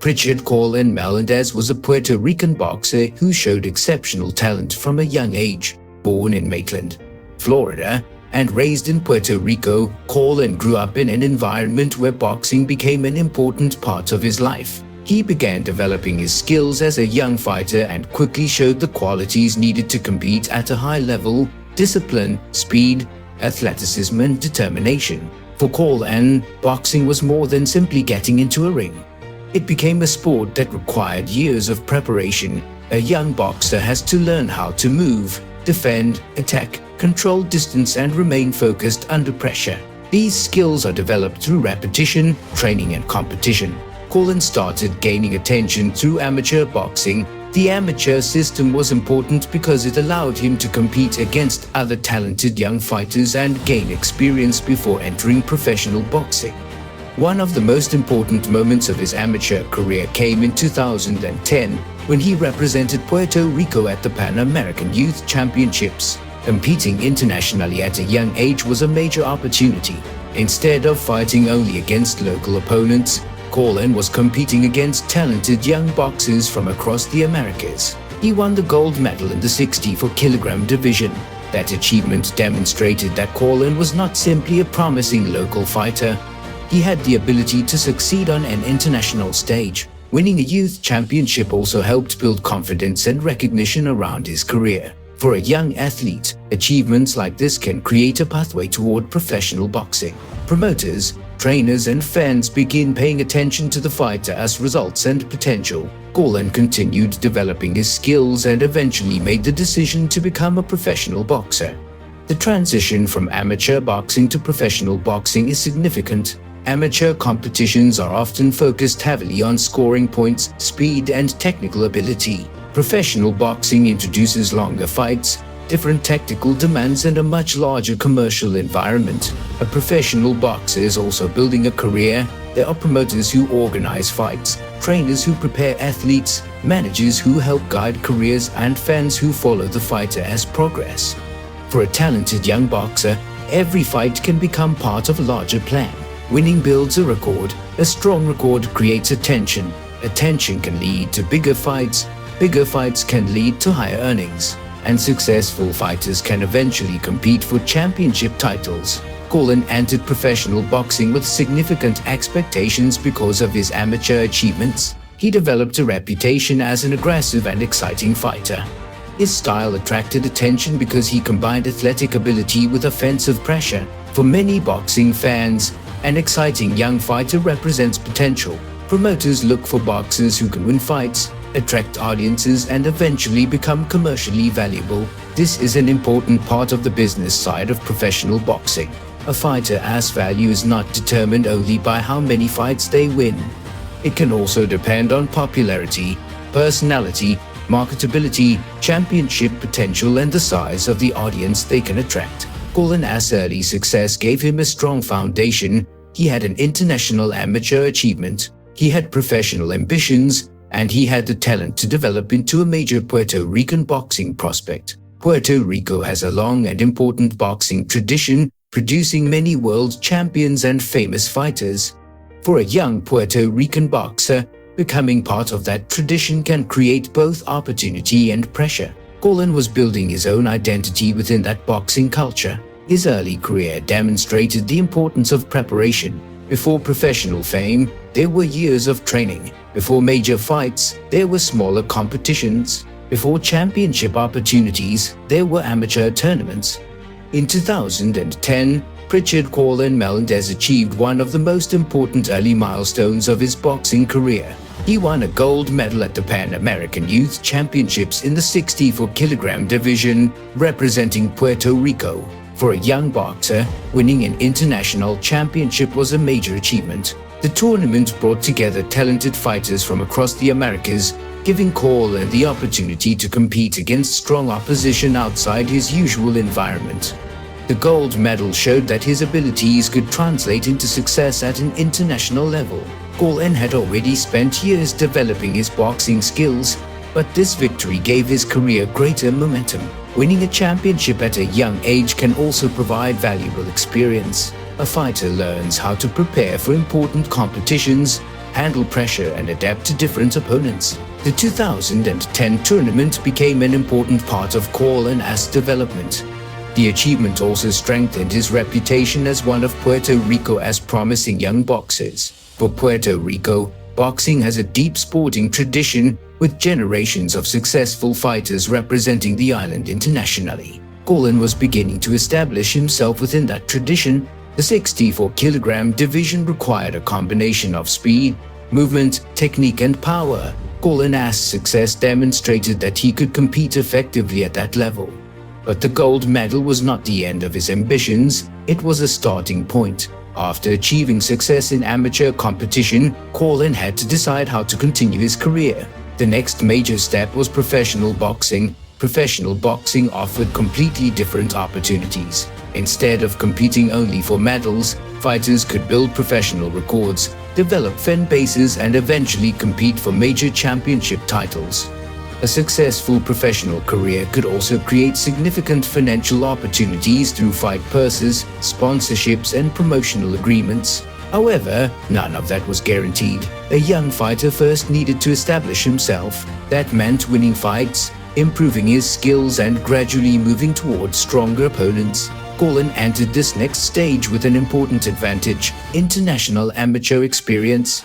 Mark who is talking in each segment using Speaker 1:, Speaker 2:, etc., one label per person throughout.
Speaker 1: Prichard Colón Meléndez was a Puerto Rican boxer who showed exceptional talent from a young age. Born in Maitland, Florida, and raised in Puerto Rico, Colón grew up in an environment where boxing became an important part of his life. He began developing his skills as a young fighter and quickly showed the qualities needed to compete at a high level: discipline, speed, athleticism, and determination. For Colón, boxing was more than simply getting into a ring. It became a sport that required years of preparation. A young boxer has to learn how to move, defend, attack, control distance, and remain focused under pressure. These skills are developed through repetition, training, and competition. Colón started gaining attention through amateur boxing. The amateur system was important because it allowed him to compete against other talented young fighters and gain experience before entering professional boxing. One of the most important moments of his amateur career came in 2010 when he represented Puerto Rico at the Pan American Youth Championships. Competing internationally at a young age was a major opportunity. Instead of fighting only against local opponents, Colón was competing against talented young boxers from across the Americas. He won the gold medal in the 64-kilogram division. That achievement demonstrated that Colón was not simply a promising local fighter. He had the ability to succeed on an international stage. Winning a youth championship also helped build confidence and recognition around his career. For a young athlete, achievements like this can create a pathway toward professional boxing. Promoters, trainers, and fans begin paying attention to the fighter as results and potential. Colón continued developing his skills and eventually made the decision to become a professional boxer. The transition from amateur boxing to professional boxing is significant. Amateur competitions are often focused heavily on scoring points, speed, and technical ability. Professional boxing introduces longer fights, different tactical demands, and a much larger commercial environment. A professional boxer is also building a career. There are promoters who organize fights, trainers who prepare athletes, managers who help guide careers, and fans who follow the fighter as progress. For a talented young boxer, every fight can become part of a larger plan. Winning builds a record. A strong record creates attention. Attention can lead to bigger fights. Bigger fights can lead to higher earnings. And successful fighters can eventually compete for championship titles. Colón entered professional boxing with significant expectations because of his amateur achievements. He developed a reputation as an aggressive and exciting fighter. His style attracted attention because he combined athletic ability with offensive pressure. For many boxing fans, an exciting young fighter represents potential. Promoters look for boxers who can win fights, attract audiences, and eventually become commercially valuable. This is an important part of the business side of professional boxing. A fighter's value is not determined only by how many fights they win. It can also depend on popularity, personality, marketability, championship potential, and the size of the audience they can attract. Colón's early success gave him a strong foundation. He had an international amateur achievement, he had professional ambitions, and he had the talent to develop into a major Puerto Rican boxing prospect. Puerto Rico has a long and important boxing tradition, producing many world champions and famous fighters. For a young Puerto Rican boxer, becoming part of that tradition can create both opportunity and pressure. Colón was building his own identity within that boxing culture. His early career demonstrated the importance of preparation. Before professional fame, there were years of training. Before major fights, there were smaller competitions. Before championship opportunities, there were amateur tournaments. In 2010, Prichard Colón Meléndez achieved one of the most important early milestones of his boxing career. He won a gold medal at the Pan American Youth Championships in the 64-kilogram division, representing Puerto Rico. For a young boxer, winning an international championship was a major achievement. The tournament brought together talented fighters from across the Americas, giving Colón the opportunity to compete against strong opposition outside his usual environment. The gold medal showed that his abilities could translate into success at an international level. Colón had already spent years developing his boxing skills, but this victory gave his career greater momentum. Winning a championship at a young age can also provide valuable experience. A fighter learns how to prepare for important competitions, handle pressure, and adapt to different opponents. The 2010 tournament became an important part of Colón's development. The achievement also strengthened his reputation as one of Puerto Rico's promising young boxers. For Puerto Rico, boxing has a deep sporting tradition with generations of successful fighters representing the island internationally. Colón was beginning to establish himself within that tradition. The 64-kilogram division required a combination of speed, movement, technique, and power. Colón's success demonstrated that he could compete effectively at that level. But the gold medal was not the end of his ambitions, it was a starting point. After achieving success in amateur competition, Colón had to decide how to continue his career. The next major step was professional boxing. Professional boxing offered completely different opportunities. Instead of competing only for medals, fighters could build professional records, develop fan bases, and eventually compete for major championship titles. A successful professional career could also create significant financial opportunities through fight purses, sponsorships, and promotional agreements. However, none of that was guaranteed. A young fighter first needed to establish himself. That meant winning fights, improving his skills, and gradually moving towards stronger opponents. Colón entered this next stage with an important advantage: international amateur experience.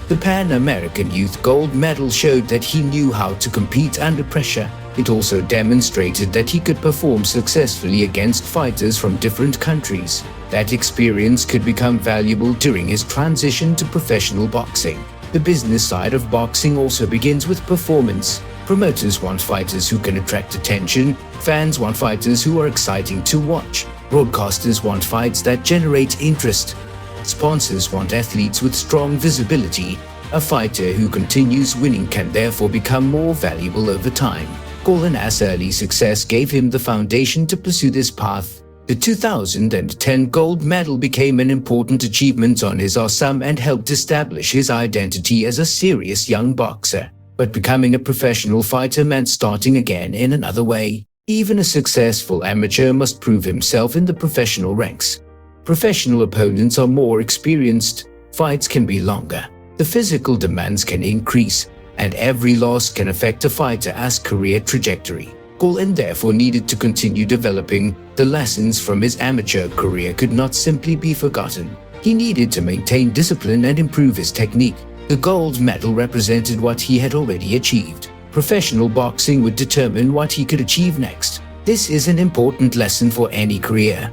Speaker 1: The Pan American Youth Gold Medal showed that he knew how to compete under pressure. It also demonstrated that he could perform successfully against fighters from different countries. That experience could become valuable during his transition to professional boxing. The business side of boxing also begins with performance. Promoters want fighters who can attract attention, fans want fighters who are exciting to watch, broadcasters want fights that generate interest. Sponsors want athletes with strong visibility. A fighter who continues winning can therefore become more valuable over time. Colón's early success gave him the foundation to pursue this path. The 2010 gold medal became an important achievement on his resume and helped establish his identity as a serious young boxer. But becoming a professional fighter meant starting again in another way. Even a successful amateur must prove himself in the professional ranks. Professional opponents are more experienced, fights can be longer, the physical demands can increase, and every loss can affect a fighter's career trajectory. Colón therefore needed to continue developing. The lessons from his amateur career could not simply be forgotten. He needed to maintain discipline and improve his technique. The gold medal represented what he had already achieved. Professional boxing would determine what he could achieve next. This is an important lesson for any career.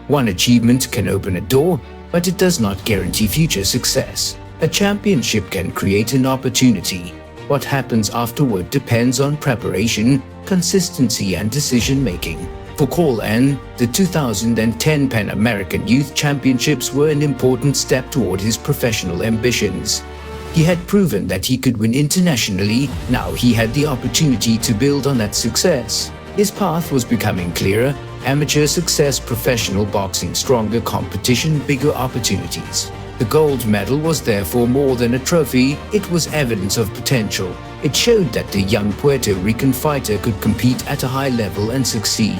Speaker 1: One achievement can open a door, but it does not guarantee future success. A championship can create an opportunity. What happens afterward depends on preparation, consistency, and decision-making. For Colón, the 2010 Pan American Youth Championships were an important step toward his professional ambitions. He had proven that he could win internationally. Now he had the opportunity to build on that success. His path was becoming clearer: amateur success, professional boxing, stronger competition, bigger opportunities. The gold medal was therefore more than a trophy, it was evidence of potential. It showed that the young Puerto Rican fighter could compete at a high level and succeed.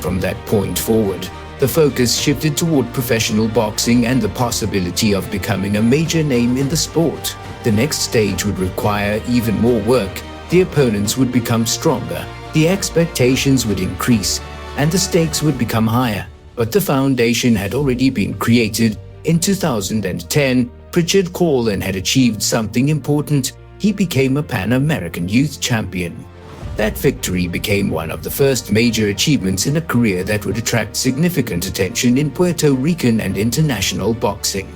Speaker 1: From that point forward, the focus shifted toward professional boxing and the possibility of becoming a major name in the sport. The next stage would require even more work. The opponents would become stronger, the expectations would increase, and the stakes would become higher. But the foundation had already been created. In 2010, Prichard Colón had achieved something important. He became a Pan American Youth Champion. That victory became one of the first major achievements in a career that would attract significant attention in Puerto Rican and international boxing.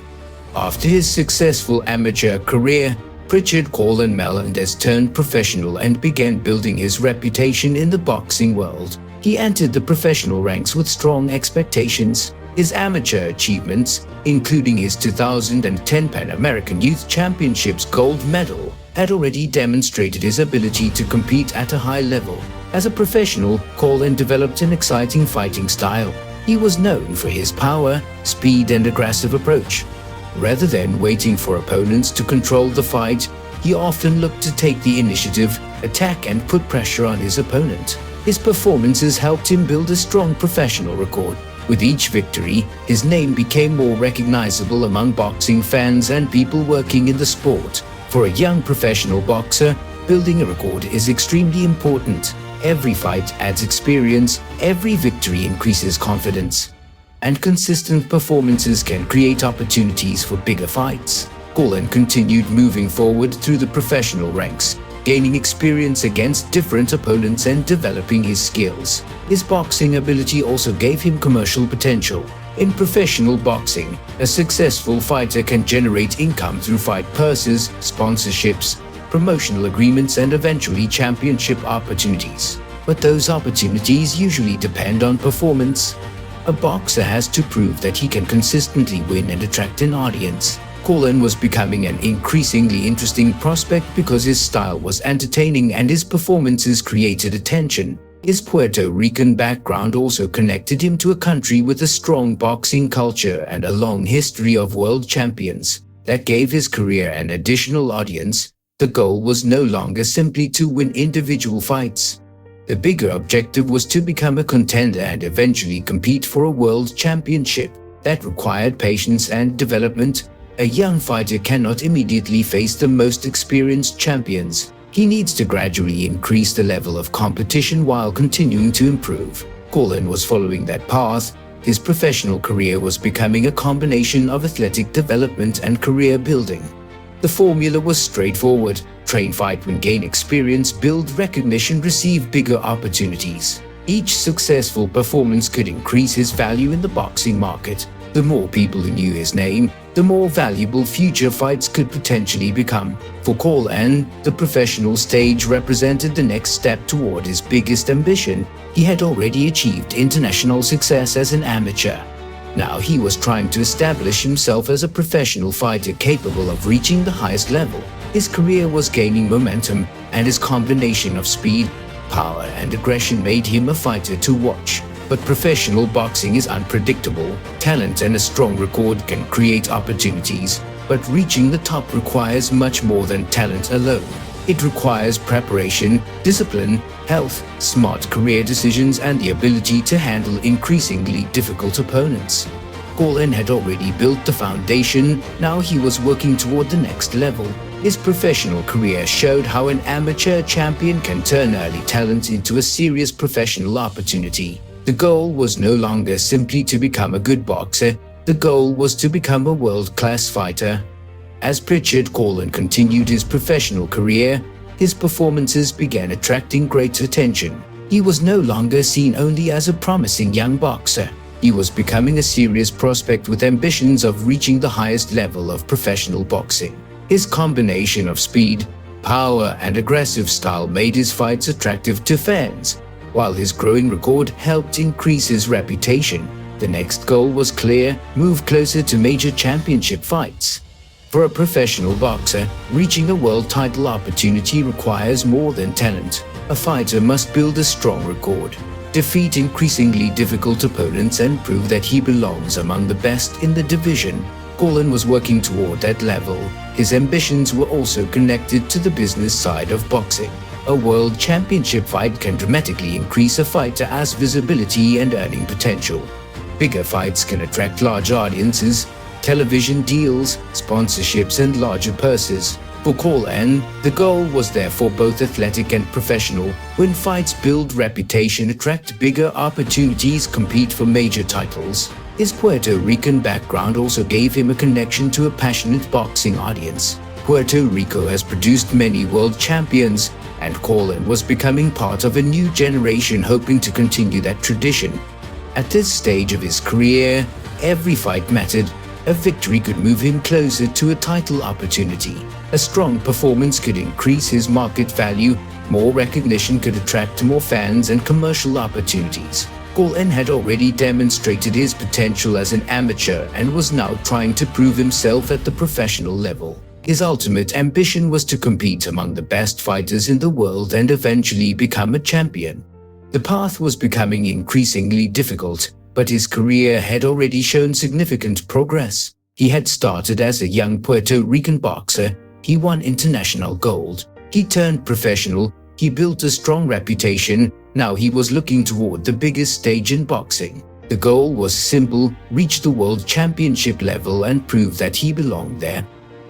Speaker 1: After his successful amateur career, Prichard Colón Meléndez turned professional and began building his reputation in the boxing world. He entered the professional ranks with strong expectations. His amateur achievements, including his 2010 Pan American Youth Championships gold medal, had already demonstrated his ability to compete at a high level. As a professional, Colón developed an exciting fighting style. He was known for his power, speed, and aggressive approach. Rather than waiting for opponents to control the fight, he often looked to take the initiative, attack, and put pressure on his opponent. His performances helped him build a strong professional record. With each victory, his name became more recognizable among boxing fans and people working in the sport. For a young professional boxer, building a record is extremely important. Every fight adds experience, every victory increases confidence, and consistent performances can create opportunities for bigger fights. Colón continued moving forward through the professional ranks, gaining experience against different opponents and developing his skills. His boxing ability also gave him commercial potential. In professional boxing, a successful fighter can generate income through fight purses, sponsorships, promotional agreements, and eventually championship opportunities. But those opportunities usually depend on performance. A boxer has to prove that he can consistently win and attract an audience. Colón was becoming an increasingly interesting prospect because his style was entertaining and his performances created attention. His Puerto Rican background also connected him to a country with a strong boxing culture and a long history of world champions. That gave his career an additional audience. The goal was no longer simply to win individual fights. The bigger objective was to become a contender and eventually compete for a world championship. That required patience and development. A young fighter cannot immediately face the most experienced champions. He needs to gradually increase the level of competition while continuing to improve. Colón was following that path. His professional career was becoming a combination of athletic development and career building. The formula was straightforward. Train, fight, win, gain experience, build recognition, receive bigger opportunities. Each successful performance could increase his value in the boxing market. The more people who knew his name, the more valuable future fights could potentially become. For Colón, the professional stage represented the next step toward his biggest ambition. He had already achieved international success as an amateur. Now he was trying to establish himself as a professional fighter capable of reaching the highest level. His career was gaining momentum, and his combination of speed, power, and aggression made him a fighter to watch. But professional boxing is unpredictable. Talent and a strong record can create opportunities, but reaching the top requires much more than talent alone. It requires preparation, discipline, health, smart career decisions, and the ability to handle increasingly difficult opponents. Colón had already built the foundation. Now he was working toward the next level. His professional career showed how an amateur champion can turn early talent into a serious professional opportunity. The goal was no longer simply to become a good boxer. The goal was to become a world-class fighter. As Prichard Colón continued his professional career, his performances began attracting great attention. He was no longer seen only as a promising young boxer. He was becoming a serious prospect with ambitions of reaching the highest level of professional boxing. His combination of speed, power, and aggressive style made his fights attractive to fans, while his growing record helped increase his reputation. The next goal was clear: move closer to major championship fights. For a professional boxer, reaching a world title opportunity requires more than talent. A fighter must build a strong record, defeat increasingly difficult opponents, and prove that he belongs among the best in the division. Colón was working toward that level. His ambitions were also connected to the business side of boxing. A world championship fight can dramatically increase a fighter's visibility and earning potential. Bigger fights can attract large audiences, television deals, sponsorships, and larger purses. For Colón, the goal was therefore both athletic and professional. When fights build reputation, attract bigger opportunities, compete for major titles. His Puerto Rican background also gave him a connection to a passionate boxing audience. Puerto Rico has produced many world champions, and Colón was becoming part of a new generation hoping to continue that tradition. At this stage of his career, every fight mattered. A victory could move him closer to a title opportunity. A strong performance could increase his market value. More recognition could attract more fans and commercial opportunities. Colón had already demonstrated his potential as an amateur and was now trying to prove himself at the professional level. His ultimate ambition was to compete among the best fighters in the world and eventually become a champion. The path was becoming increasingly difficult, but his career had already shown significant progress. He had started as a young Puerto Rican boxer. He won international gold. He turned professional. He built a strong reputation. Now he was looking toward the biggest stage in boxing. The goal was simple: reach the world championship level and prove that he belonged there.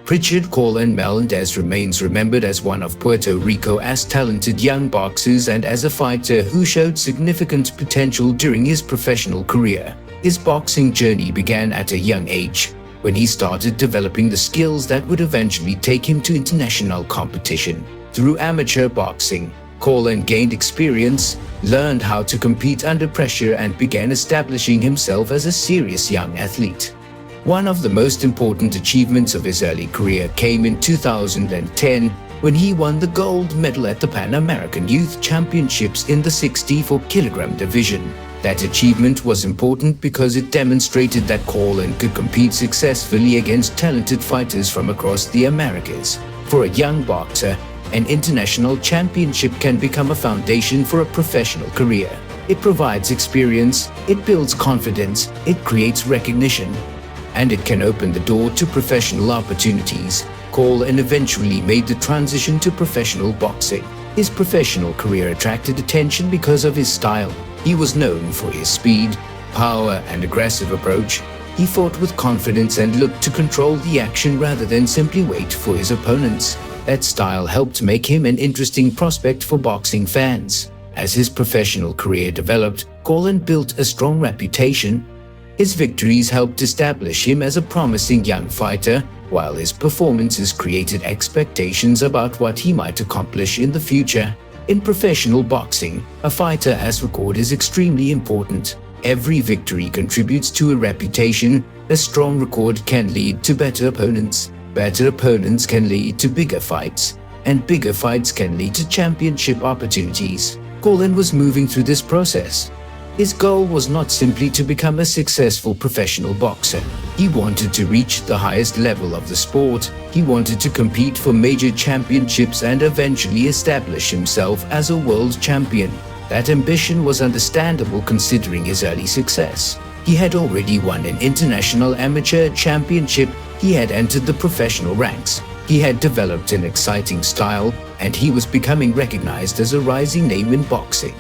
Speaker 1: Prichard Colón Meléndez remains remembered as one of Puerto Rico's talented young boxers and as a fighter who showed significant potential during his professional career. His boxing journey began at a young age, when he started developing the skills that would eventually take him to international competition. Through amateur boxing, Colón gained experience, learned how to compete under pressure, and began establishing himself as a serious young athlete. One of the most important achievements of his early career came in 2010 when he won the gold medal at the Pan American Youth Championships in the 64-kilogram division. That achievement was important because it demonstrated that Colón could compete successfully against talented fighters from across the Americas. For a young boxer, an international championship can become a foundation for a professional career. It provides experience, it builds confidence, it creates recognition, and it can open the door to professional opportunities. Colón eventually made the transition to professional boxing. His professional career attracted attention because of his style. He was known for his speed, power, and aggressive approach. He fought with confidence and looked to control the action rather than simply wait for his opponents. That style helped make him an interesting prospect for boxing fans. As his professional career developed, Colón built a strong reputation. His victories helped establish him as a promising young fighter, while his performances created expectations about what he might accomplish in the future. In professional boxing, a fighter's record is extremely important. Every victory contributes to a reputation. A strong record can lead to better opponents. Better opponents can lead to bigger fights, and bigger fights can lead to championship opportunities. Colón was moving through this process. His goal was not simply to become a successful professional boxer. He wanted to reach the highest level of the sport. He wanted to compete for major championships and eventually establish himself as a world champion. That ambition was understandable considering his early success. He had already won an international amateur championship. He had entered the professional ranks. He had developed an exciting style, and he was becoming recognized as a rising name in boxing.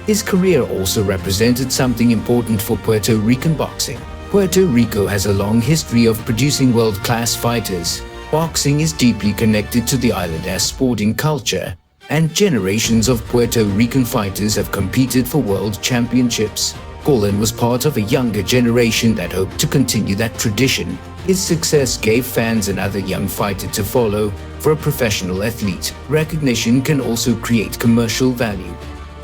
Speaker 1: His career also represented something important for Puerto Rican boxing. Puerto Rico has a long history of producing world-class fighters. Boxing is deeply connected to the island's sporting culture, and generations of Puerto Rican fighters have competed for world championships. Colón was part of a younger generation that hoped to continue that tradition. His success gave fans another young fighter to follow. For a professional athlete, recognition can also create commercial value.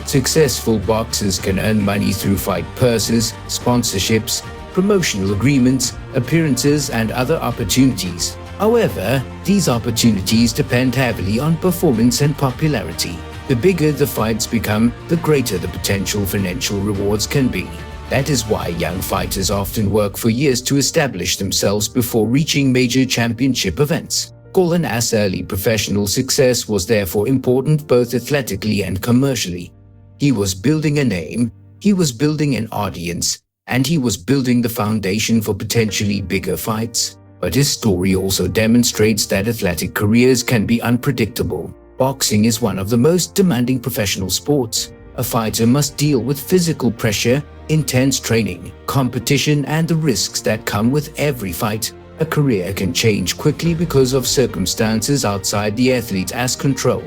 Speaker 1: Successful boxers can earn money through fight purses, sponsorships, promotional agreements, appearances, and other opportunities. However, these opportunities depend heavily on performance and popularity. The bigger the fights become, the greater the potential financial rewards can be. That is why young fighters often work for years to establish themselves before reaching major championship events. Colón's early professional success was therefore important both athletically and commercially. He was building a name, he was building an audience, and he was building the foundation for potentially bigger fights. But his story also demonstrates that athletic careers can be unpredictable. Boxing is one of the most demanding professional sports. A fighter must deal with physical pressure, intense training, competition, and the risks that come with every fight. A career can change quickly because of circumstances outside the athlete's control.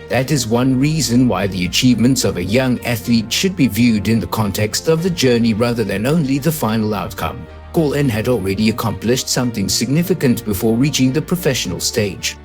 Speaker 1: That is one reason why the achievements of a young athlete should be viewed in the context of the journey rather than only the final outcome. Colón had already accomplished something significant before reaching the professional stage.